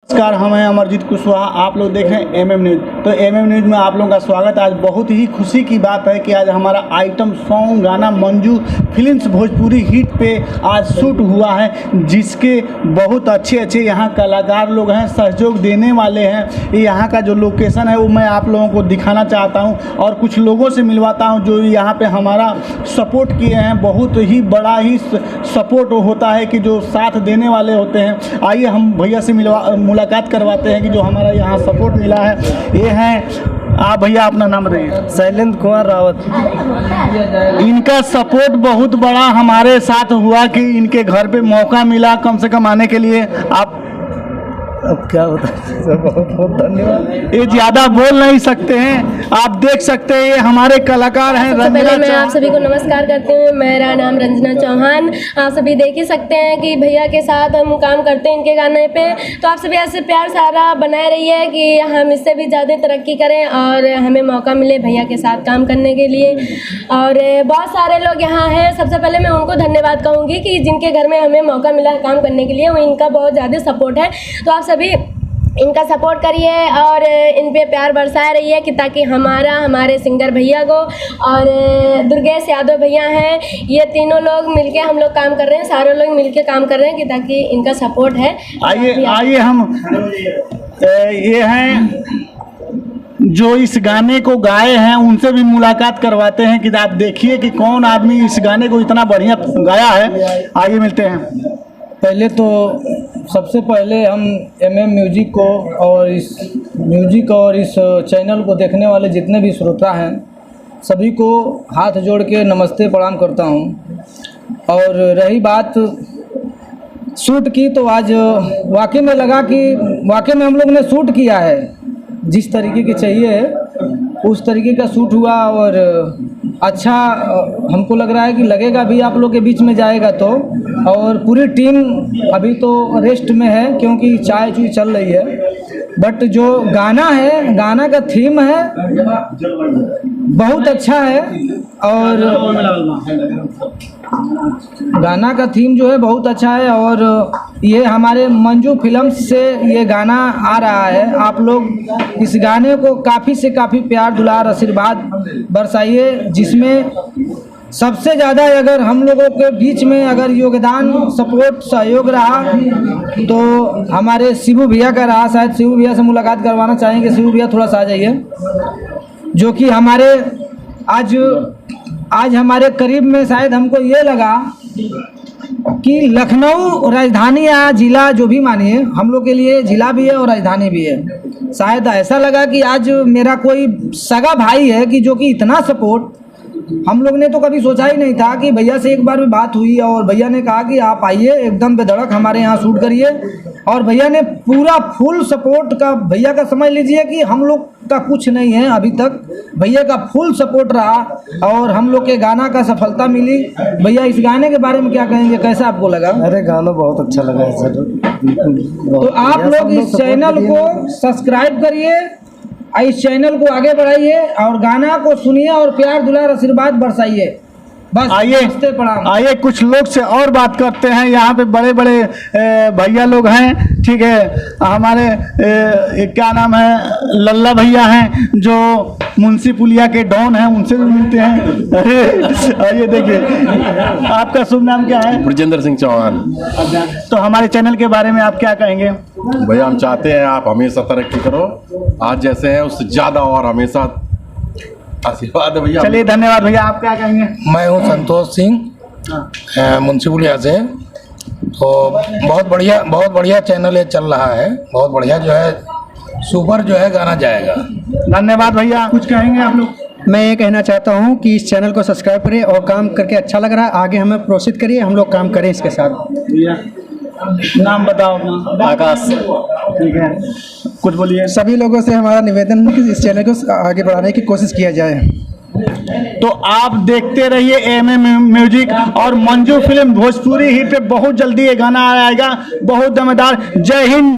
नमस्कार, हम हैं अमरजीत कुशवाहा। आप लोग देख रहे हैं एमएम न्यूज़। तो एमएम न्यूज़ में आप लोगों का स्वागत है। आज बहुत ही खुशी की बात है कि आज हमारा आइटम सॉन्ग गाना मंजू फिल्म्स भोजपुरी हिट पे आज शूट हुआ है, जिसके बहुत अच्छे यहाँ कलाकार लोग हैं, सहयोग देने वाले हैं। यहाँ का जो लोकेशन है वो मैं आप लोगों को दिखाना चाहता हूँ और कुछ लोगों से मिलवाता हूँ जो यहाँ पर हमारा सपोर्ट किए हैं। बहुत ही बड़ा ही सपोर्ट होता है कि जो साथ देने वाले होते हैं। आइए हम भैया से मुलाकात करवाते हैं कि जो हमारा यहाँ सपोर्ट मिला है। ये हैं आप भैया, अपना नाम बताइए। शैलेंद्र कुमार रावत। इनका सपोर्ट बहुत बड़ा हमारे साथ हुआ कि इनके घर पे मौका मिला कम से कम आने के लिए। आप अब क्या बताएं, बहुत बहुत धन्यवाद। ये ज़्यादा बोल नहीं सकते हैं, आप देख सकते हैं ये हमारे कलाकार हैं। सबसे पहले मैं आप सभी को नमस्कार करती हूँ। मेरा नाम रंजना चौहान। आप सभी देख ही सकते हैं कि भैया के साथ हम काम करते हैं इनके गाने पे। तो आप सभी ऐसे प्यार सारा बनाए रहिए कि हम इससे भी ज़्यादा तरक्की करें और हमें मौका मिले भैया के साथ काम करने के लिए। और बहुत सारे लोग यहाँ हैं। सबसे पहले मैं उनको धन्यवाद कहूँगी कि जिनके घर में हमें मौका मिला काम करने के लिए, वो इनका बहुत ज़्यादा सपोर्ट है। तो आप सभी इनका सपोर्ट करिए और इन पे प्यार बरसाए रहिए कि ताकि हमारे सिंगर भैया को और दुर्गेश यादव भैया हैं, ये तीनों लोग मिलके हम लोग काम कर रहे हैं, सारे लोग मिलके काम कर रहे हैं कि ताकि इनका सपोर्ट है। आइए हम ये हैं जो इस गाने को गाए हैं, उनसे भी मुलाकात करवाते हैं कि आप देखिए कि कौन आदमी इस गाने को इतना बढ़िया गाया है। आइए मिलते हैं। पहले तो सबसे पहले हम एमएम म्यूजिक को और इस म्यूजिक और इस चैनल को देखने वाले जितने भी श्रोता हैं, सभी को हाथ जोड़ के नमस्ते प्रणाम करता हूं। और रही बात शूट की, तो आज वाकई में लगा कि वाकई में हम लोग ने शूट किया है, जिस तरीके की चाहिए उस तरीके का शूट हुआ। और अच्छा हमको लग रहा है कि लगेगा भी आप लोग के बीच में जाएगा तो। और पूरी टीम अभी तो रेस्ट में है क्योंकि चाय चूय चल रही है। बट जो गाना है, गाना का थीम है बहुत अच्छा है। और गाना का थीम जो है बहुत अच्छा है। और ये हमारे मंजू फिल्म्स से ये गाना आ रहा है। आप लोग इस गाने को काफ़ी से काफ़ी प्यार दुलार आशीर्वाद बरसाइए, जिसमें सबसे ज़्यादा अगर हम लोगों के बीच में अगर योगदान सपोर्ट सहयोग रहा तो हमारे शिबू भैया का रहा। शायद शिबू भैया से मुलाकात करवाना चाहेंगे। शिबू भैया थोड़ा सा आ जाइए, जो कि हमारे आज हमारे करीब में शायद हमको ये लगा कि लखनऊ राजधानी या जिला जो भी मानिए, हम लोग के लिए जिला भी है और राजधानी भी है। शायद ऐसा लगा कि आज मेरा कोई सगा भाई है कि जो कि इतना सपोर्ट, हम लोग ने तो कभी सोचा ही नहीं था कि भैया से एक बार भी बात हुई और भैया ने कहा कि आप आइए एकदम बेधड़क हमारे यहाँ शूट करिए। और भैया ने पूरा फुल सपोर्ट का, भैया का समझ लीजिए कि हम लोग का कुछ नहीं है अभी तक, भैया का फुल सपोर्ट रहा और हम लोग के गाना का सफलता मिली। भैया इस गाने के बारे में क्या कहेंगे, कैसा आपको लगा? अरे गाना बहुत अच्छा लगा है सर। तो आप लोग इस चैनल को सब्सक्राइब करिए, इस चैनल को आगे बढ़ाइए और गाना को सुनिए और प्यार दुलार आशीर्वाद बरसाइए। बस आइए कुछ लोग से और बात करते हैं। यहाँ पे बड़े बड़े भैया लोग हैं, ठीक है। हमारे क्या नाम है, लल्ला भैया हैं जो मुंशी पुलिया के डॉन हैं, उनसे भी मिलते हैं। अरे आइए देखिए, आपका शुभ नाम क्या है? ब्रजेंद्र सिंह चौहान। तो हमारे चैनल के बारे में आप क्या कहेंगे? भैया हम चाहते हैं आप हमेशा तरक्की करो, आज जैसे है उससे ज़्यादा और हमेशा आशीर्वाद है भैया। चलिए धन्यवाद भैया। आप क्या कहेंगे? मैं हूँ संतोष सिंह मुंशी पुलिया से। तो बहुत बढ़िया चैनल ये चल रहा है, बहुत बढ़िया जो है सुपर जो है गाना जाएगा। धन्यवाद भैया। कुछ कहेंगे आप लोग? मैं ये कहना चाहता हूँ कि इस चैनल को सब्सक्राइब करें और काम करके अच्छा लग रहा है, आगे हमें प्रोत्साहित करिए, हम लोग काम करें इसके साथ। नाम बताओ अपना। आकाश। ठीक है, कुछ बोलिए। सभी लोगों से हमारा निवेदन है कि इस चैनल को आगे बढ़ाने की कोशिश किया जाए। तो आप देखते रहिए एमएम म्यूजिक और मंजू फिल्म भोजपुरी हिट पे बहुत जल्दी ये गाना आएगा, बहुत दमदार। जय हिंद।